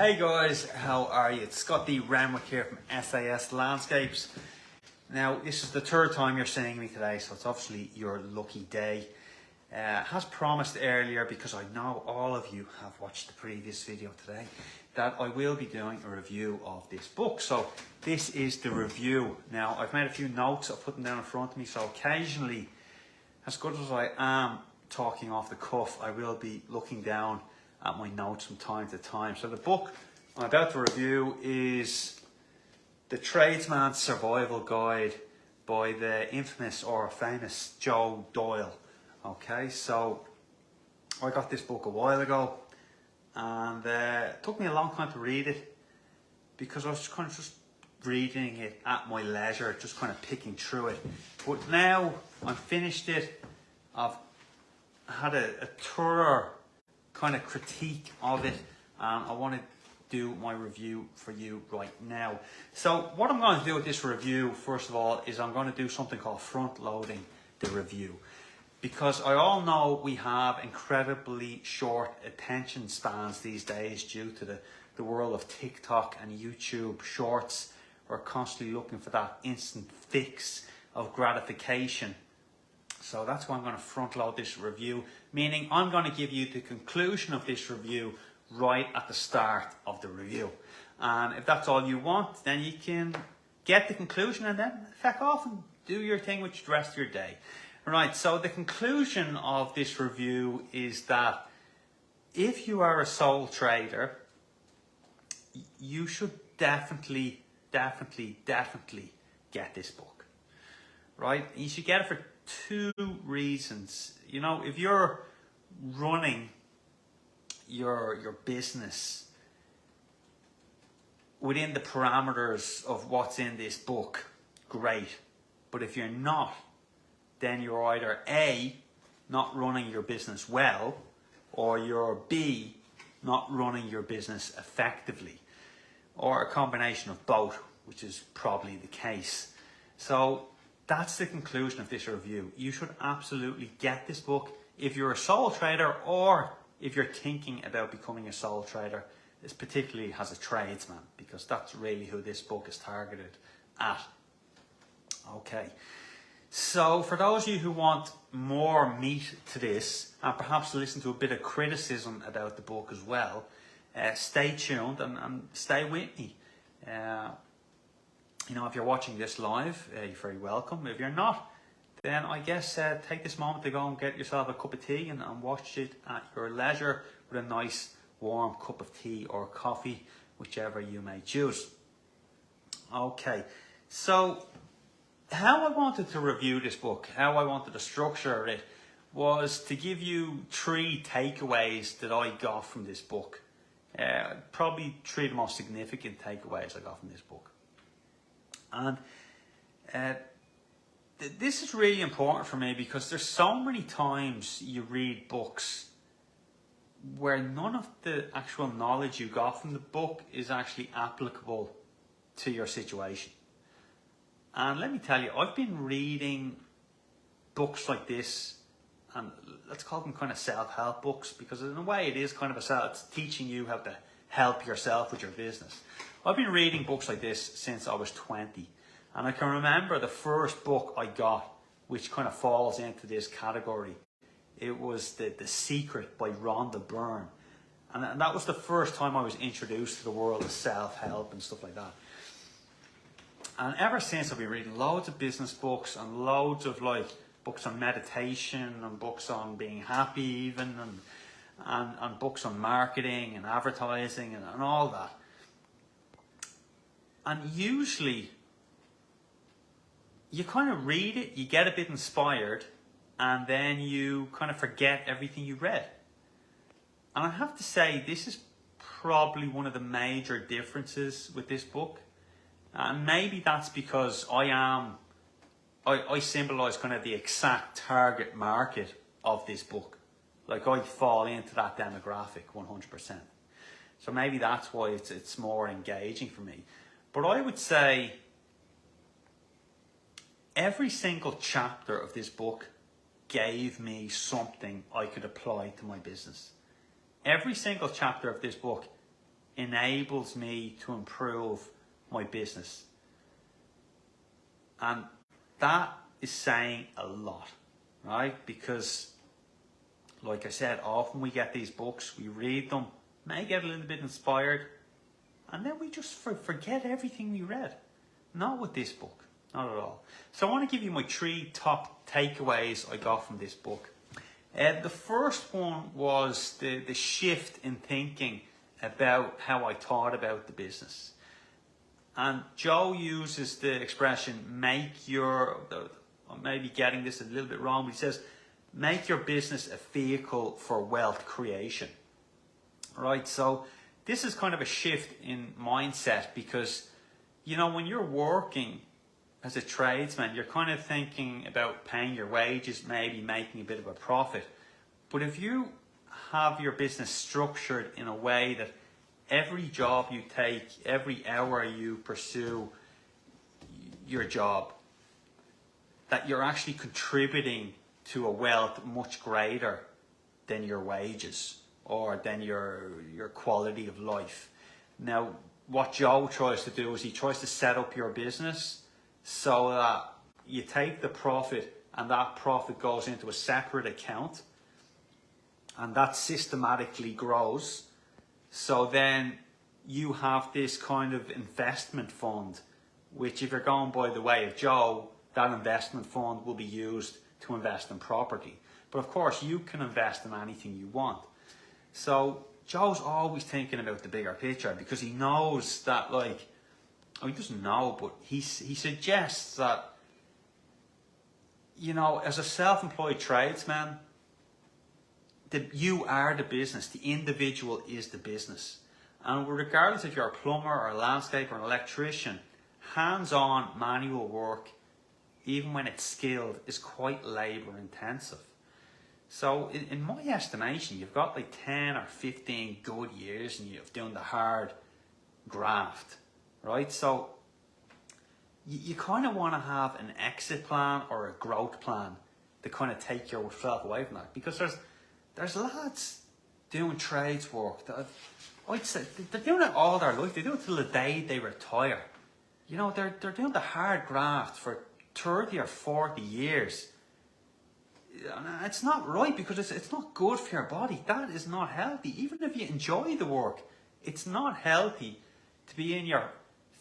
Hey guys, how are you? It's Scotty Renwick here from SAS Landscapes. Now, this is the third time you're seeing me today, so it's obviously your lucky day. As promised earlier, because I know all of you have watched the previous video today, that I will be doing a review of this book. So this is the review. Now, I've made a few notes, I've put them down in front of me, so occasionally, as good as I am talking off the cuff, I will be looking down at my notes from time to time. So the book I'm about to review is The Tradesman's Survival Guide by the infamous or famous Joe Doyle. Okay, so I got this book a while ago, and it took me a long time to read it because I was kind of just reading it at my leisure, just kind of picking through it. But now I've finished it, I've had a thorough kind of critique of it, and I want to do my review for you right now. So what I'm going to do with this review, first of all, is I'm going to do something called front loading the review, because I all know we have incredibly short attention spans these days due to the world of TikTok and YouTube shorts. We're constantly looking for that instant fix of gratification. So that's why I'm going to front load this review, meaning I'm going to give you the conclusion of this review right at the start of the review. And if that's all you want, then you can get the conclusion and then feck off and do your thing with the rest of your day. Right, so the conclusion of this review is that if you are a sole trader, you should definitely get this book. Right? You should get it for two reasons. You know, if you're running your business within the parameters of what's in this book, great. But if you're not, then you're either A, not running your business well, or you're B, not running your business effectively, or a combination of both, which is probably the case. So that's the conclusion of this review. You should absolutely get this book if you're a sole trader, or if you're thinking about becoming a sole trader, this particularly as a tradesman, because that's really who this book is targeted at. Okay, so for those of you who want more meat to this, and perhaps listen to a bit of criticism about the book as well, stay tuned and stay with me. You know, if you're watching this live, you're very welcome. If you're not, then I guess take this moment to go and get yourself a cup of tea and watch it at your leisure with a nice warm cup of tea or coffee, whichever you may choose. Okay, so how I wanted to review this book, how I wanted to structure it, was to give you three takeaways that I got from this book. Probably three of the most significant takeaways I got from this book. And this is really important for me because there's so many times you read books where none of the actual knowledge you got from the book is actually applicable to your situation. And let me tell you, I've been reading books like this, and let's call them kind of self-help books, because in a way it is kind of it's teaching you how to help yourself with your business. I've been reading books like this since I was 20. And I can remember the first book I got, which kind of falls into this category. It was The Secret by Rhonda Byrne. And that was the first time I was introduced to the world of self-help and stuff like that. And ever since, I've been reading loads of business books and loads of books on meditation and books on being happy even, and books on marketing and advertising and all that. And usually, you kind of read it, you get a bit inspired, and then you kind of forget everything you read. And I have to say, this is probably one of the major differences with this book. And maybe that's because I symbolize kind of the exact target market of this book. Like, I fall into that demographic 100%. So maybe that's why it's more engaging for me. But I would say every single chapter of this book gave me something I could apply to my business. Every single chapter of this book enables me to improve my business. And that is saying a lot, right? Because, like I said, often we get these books, we read them, may get a little bit inspired, and then we just forget everything we read. Not with this book, not at all. So I want to give you my 3 top takeaways I got from this book. The first one was the shift in thinking about how I thought about the business. And Joe uses the expression, I'm maybe getting this a little bit wrong, but he says, make your business a vehicle for wealth creation. Right, so this is kind of a shift in mindset because, you know, when you're working as a tradesman, you're kind of thinking about paying your wages, maybe making a bit of a profit. But if you have your business structured in a way that every job you take, every hour you pursue your job, that you're actually contributing to a wealth much greater than your wages or than your quality of life. Now, what Joe tries to do is he tries to set up your business so that you take the profit and that profit goes into a separate account and that systematically grows. So then you have this kind of investment fund, which if you're going by the way of Joe, that investment fund will be used to invest in property. But of course, you can invest in anything you want. So Joe's always thinking about the bigger picture because he knows that, like, he doesn't know, but he suggests that, you know, as a self-employed tradesman, that you are the business, the individual is the business. And regardless if you're a plumber or a landscaper or an electrician, hands-on manual work, even when it's skilled, is quite labour intensive. So in my estimation, you've got like 10 or 15 good years and you're doing the hard graft, right? So you kind of want to have an exit plan or a growth plan to kind of take yourself away from that. Because there's lads doing trades work that I'd say they're doing it all their life. They do it till the day they retire. You know, they're doing the hard graft for 30 or 40 years. It's not right because it's not good for your body. That is not healthy. Even if you enjoy the work, it's not healthy to be in your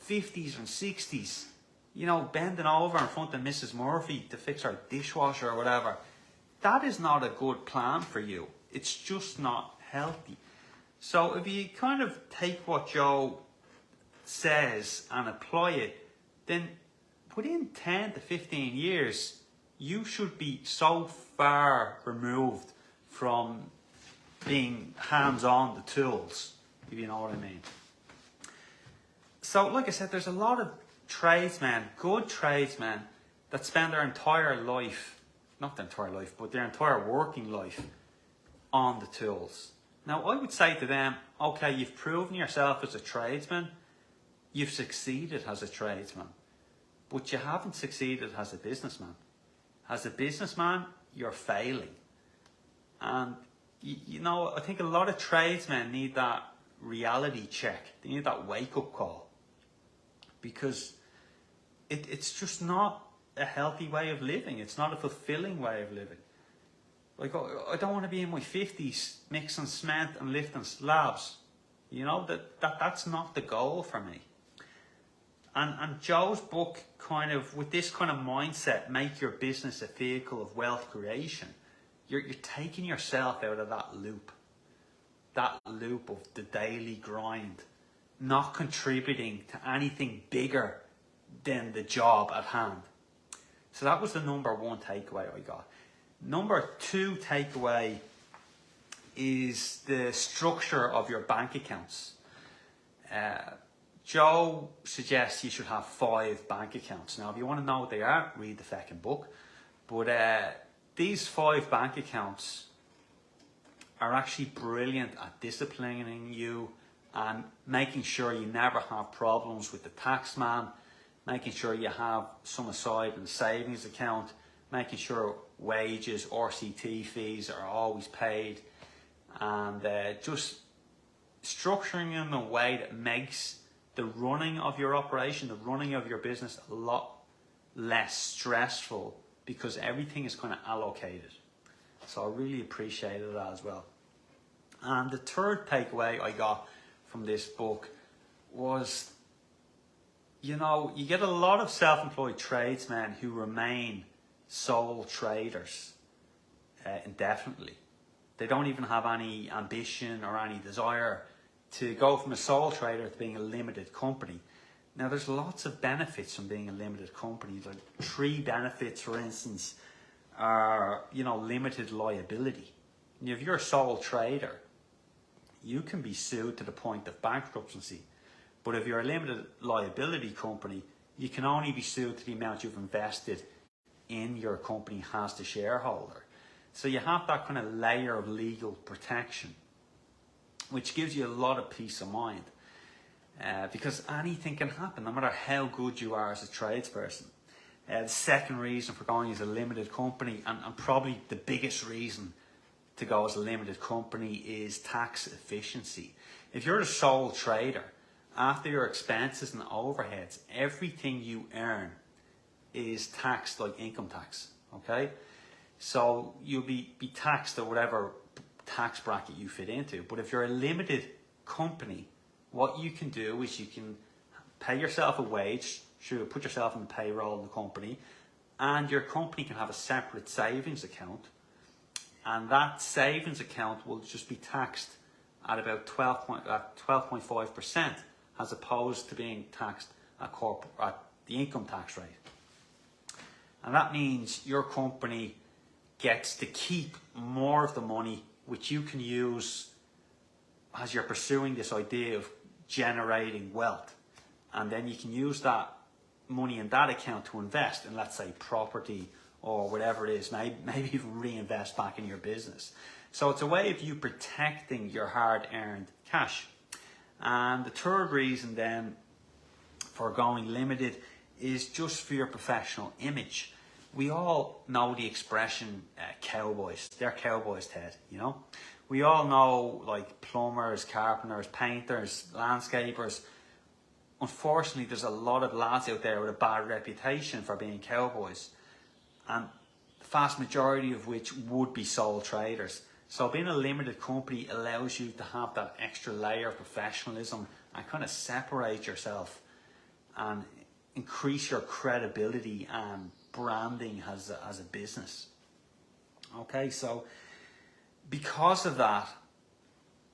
50s and 60s, you know, bending over in front of Mrs. Murphy to fix her dishwasher or whatever. That is not a good plan for you. It's just not healthy. So if you kind of take what Joe says and apply it, then within 10 to 15 years, you should be so far removed from being hands-on the tools, if you know what I mean. So, like I said, there's a lot of tradesmen, good tradesmen, that spend their entire life, not their entire life, but their entire working life on the tools. Now, I would say to them, okay, you've proven yourself as a tradesman, you've succeeded as a tradesman, but you haven't succeeded as a businessman. As a businessman, you're failing. And, you know, I think a lot of tradesmen need that reality check. They need that wake-up call. Because it's just not a healthy way of living. It's not a fulfilling way of living. Like, I don't want to be in my 50s mixing cement and lifting slabs. You know, that's not the goal for me. And Joe's book kind of, with this kind of mindset, make your business a vehicle of wealth creation. You're taking yourself out of that loop of the daily grind, not contributing to anything bigger than the job at hand. So that was the number 1 takeaway I got. Number 2 takeaway is the structure of your bank accounts. Joe suggests you should have 5 bank accounts. Now, if you want to know what they are, read the second book. But these 5 bank accounts are actually brilliant at disciplining you and making sure you never have problems with the tax man, making sure you have some aside in the savings account, making sure wages, RCT fees are always paid, and just structuring in a way that makes the running of your operation, the running of your business a lot less stressful because everything is kind of allocated. So I really appreciated that as well. And the third takeaway I got from this book was, you know, you get a lot of self-employed tradesmen who remain sole traders indefinitely. They don't even have any ambition or any desire to go from a sole trader to being a limited company. Now, there's lots of benefits from being a limited company. Like 3 benefits, for instance, are, you know, limited liability. If you're a sole trader, you can be sued to the point of bankruptcy. But if you're a limited liability company, you can only be sued to the amount you've invested in your company as the shareholder. So you have that kind of layer of legal protection, which gives you a lot of peace of mind. Because anything can happen, no matter how good you are as a tradesperson. The second reason for going as a limited company, and probably the biggest reason to go as a limited company, is tax efficiency. If you're a sole trader, after your expenses and overheads, everything you earn is taxed like income tax, okay? So you'll be taxed at whatever tax bracket you fit into. But if you're a limited company, what you can do is you can pay yourself a wage, sure, put yourself on the payroll of the company, and your company can have a separate savings account, and that savings account will just be taxed at about 12.5%, as opposed to being taxed at the income tax rate. And that means your company gets to keep more of the money, which you can use as you're pursuing this idea of generating wealth. And then you can use that money in that account to invest in, let's say, property or whatever it is, maybe even reinvest back in your business. So it's a way of you protecting your hard-earned cash. And the third reason then for going limited is just for your professional image. We all know the expression cowboys. They're cowboys, Ted, you know. We all know, like, plumbers, carpenters, painters, landscapers. Unfortunately, there's a lot of lads out there with a bad reputation for being cowboys, and the vast majority of which would be sole traders. So being a limited company allows you to have that extra layer of professionalism and kind of separate yourself and increase your credibility and branding as a business. Okay, so because of that,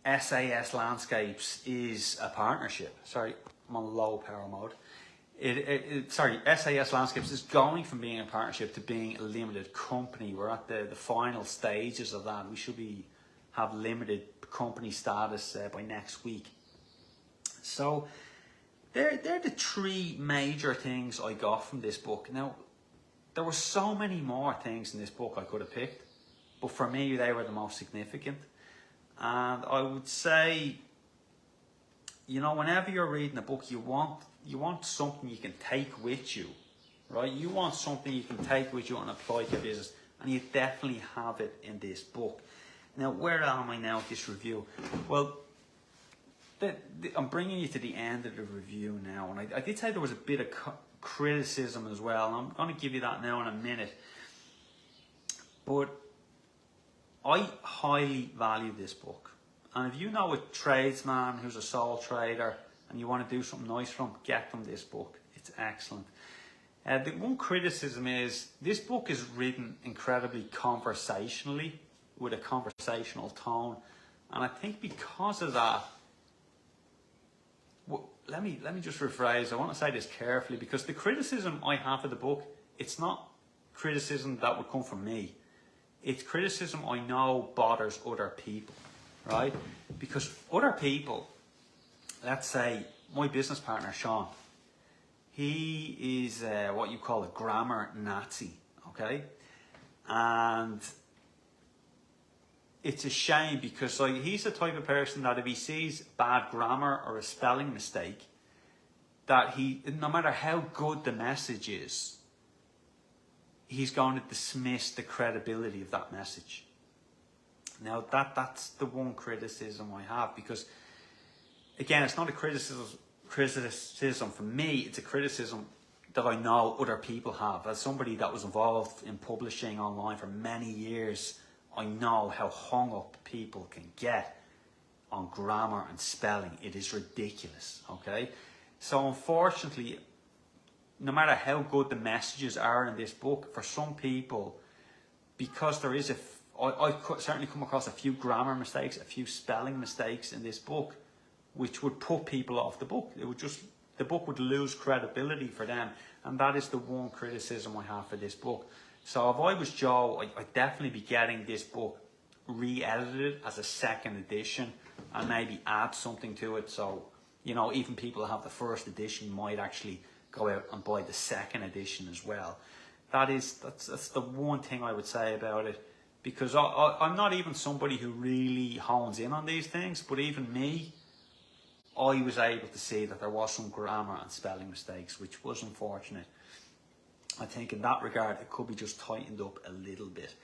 SAS Landscapes is a partnership. Sorry, I'm on low power mode. SAS Landscapes is going from being a partnership to being a limited company. We're at the final stages of that. We should have limited company status by next week. So they're the 3 major things I got from this book. Now, there were so many more things in this book I could have picked, but for me, they were the most significant. And I would say, you know, whenever you're reading a book, you want something you can take with you, right? You want something you can take with you and apply to your business, and you definitely have it in this book. Now, where am I now with this review? Well, I'm bringing you to the end of the review now, and I did say there was a bit of criticism as well, and I'm going to give you that now in a minute. But I highly value this book, and if you know a tradesman who's a sole trader and you want to do something nice for them, get them this book. It's excellent. The one criticism is this book is written incredibly conversationally, with a conversational tone, and I think because of that, well, let me just rephrase. I want to say this carefully, because the criticism I have of the book, it's not criticism that would come from me. It's criticism I know bothers other people, right? Because other people, let's say my business partner, Sean, he is what you call a grammar Nazi, okay? And it's a shame, because like, he's the type of person that if he sees bad grammar or a spelling mistake, that no matter how good the message is, he's going to dismiss the credibility of that message. Now, that's the one criticism I have, because again, it's not a criticism from me, it's a criticism that I know other people have. As somebody that was involved in publishing online for many years, I know how hung up people can get on grammar and spelling. It is ridiculous, okay? So unfortunately, no matter how good the messages are in this book, for some people, because there is I certainly come across a few grammar mistakes, a few spelling mistakes in this book, which would put people off the book. The book would lose credibility for them, and that is the one criticism I have for this book. So if I was Joe, I'd definitely be getting this book re-edited as a second edition and maybe add something to it. So, you know, even people who have the first edition might actually go out and buy the second edition as well. That's the one thing I would say about it, because I'm not even somebody who really hones in on these things, but even me, I was able to see that there was some grammar and spelling mistakes, which was unfortunate. I think in that regard, it could be just tightened up a little bit.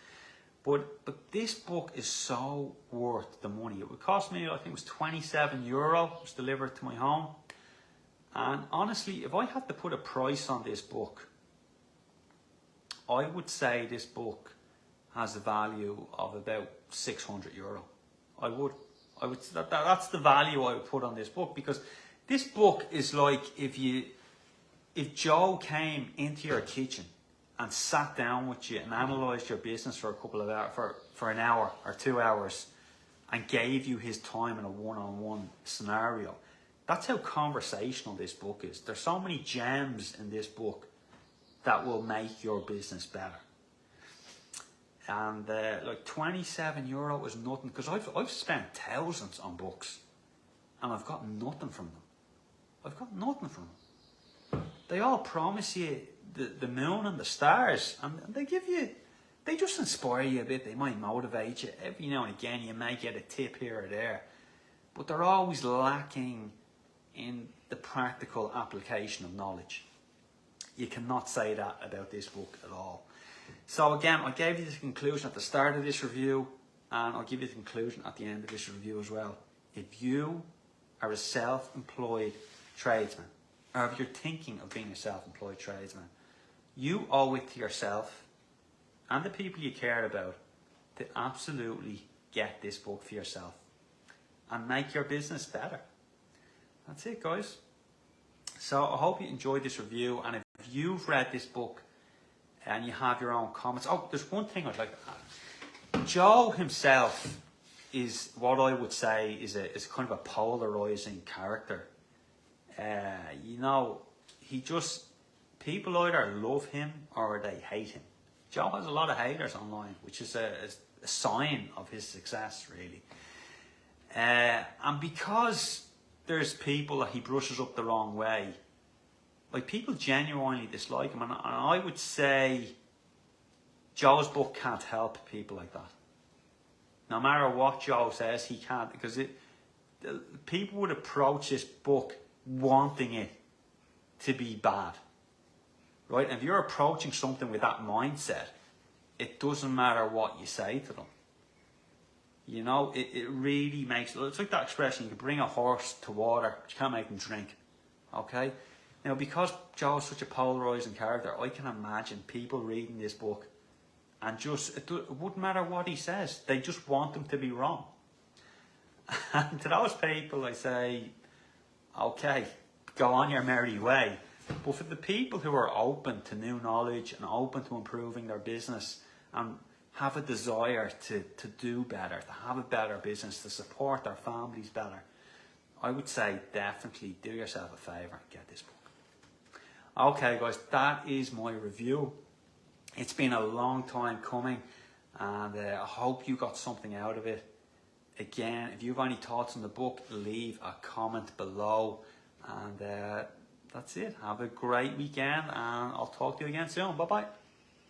But this book is so worth the money. It would cost me, I think it was €27. It was delivered to my home. And honestly, if I had to put a price on this book, I would say this book has a value of about €600. I would. That's the value I would put on this book, because this book is like if Joe came into your kitchen and sat down with you and analysed your business for a couple of hours, for an hour or 2 hours, and gave you his time in a one-on-one scenario. That's how conversational this book is. There's so many gems in this book that will make your business better. And like €27 is nothing, because I've spent thousands on books and I've got nothing from them. They all promise you the moon and the stars, and they just inspire you a bit. They might motivate you. Every now and again you may get a tip here or there, but they're always lacking in the practical application of knowledge. You cannot say that about this book at all. So again, I gave you the conclusion at the start of this review, and I'll give you the conclusion at the end of this review as well. If you are a self-employed tradesman, or if you're thinking of being a self-employed tradesman, you owe it to yourself and the people you care about to absolutely get this book for yourself and make your business better. That's it, guys. So I hope you enjoyed this review, and if you've read this book and you have your own comments. Oh, there's one thing I'd like to add. Joe himself is what I would say is kind of a polarizing character. You know, people either love him or they hate him. Joe has a lot of haters online, which is a sign of his success, really. And because there's people that he brushes up the wrong way, like, people genuinely dislike him, and I would say Joe's book can't help people like that. No matter what Joe says, he can't, because people would approach this book wanting it to be bad, right? And if you're approaching something with that mindset, it doesn't matter what you say to them. You know, it really makes, it's like that expression, you can bring a horse to water, but you can't make him drink, okay? Now, because Joe is such a polarizing character, I can imagine people reading this book and it wouldn't matter what he says, they just want him to be wrong. And to those people, I say, okay, go on your merry way. But for the people who are open to new knowledge and open to improving their business and have a desire to do better, to have a better business, to support their families better, I would say definitely do yourself a favour and get this book. Okay, guys, that is my review. It's been a long time coming, and I hope you got something out of it. Again, if you have any thoughts on the book, leave a comment below. And that's it. Have a great weekend, and I'll talk to you again soon. Bye-bye.